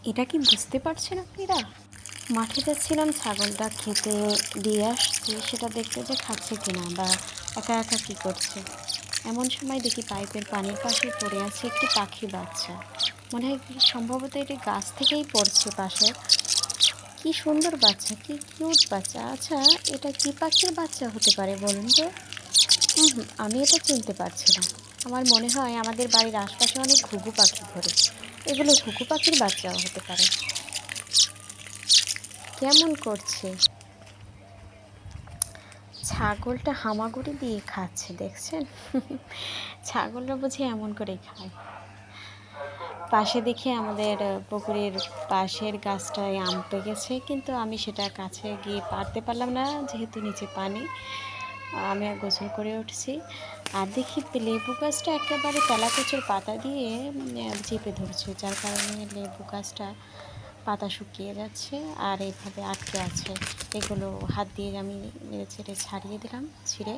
এটা কি বুঝতে পারছেন আপনারা? মাঠে যাচ্ছিলাম ছাগলটা খেতে দিয়ে আসছি, সেটা দেখতে যে খাচ্ছে কিনা বা একা একা কী করছে। এমন সময় দেখি পাইপের পানির পাশে পড়ে আছে একটি পাখির বাচ্চা। মনে হয় কি সম্ভবত এটি গাছ থেকেই পড়ছে পাশে। কি সুন্দর বাচ্চা, কি কিউট বাচ্চা। আচ্ছা, এটা কি পাখির বাচ্চা হতে পারে বলুন তো? আমি এটা চিনতে পারছি না। আমার মনে হয় আমাদের বাড়ির আশপাশে অনেক ঘুঘু পাখি ঘোরে। এগুলো ঘুঘু পাখির বাচ্চাও হতে পারে। কেমন করছে? ছাগলটা হামাগুড়ি দিয়ে খাচ্ছে, দেখছেন? ছাগলরা বুঝি এমন করেই খায়। পাশে দেখি আমাদের পুকুরের পাশের গাছটায় আম পেকেছে, কিন্তু আমি সেটা কাছে গিয়ে পারতে পারলাম না, যেহেতু নিচে পানি। আমি আর গোসল করে উঠছি। আর দেখি লেবু গাছটা একেবারে তেলাকুচের পাতা দিয়ে চেপে ধরছে, যার কারণে লেবু গাছটা পাতা শুকিয়ে যাচ্ছে আর এইভাবে আটকে আছে। এগুলো হাত দিয়ে আমি নেড়ে চেড়ে ছাড়িয়ে দিলাম, ছিঁড়ে।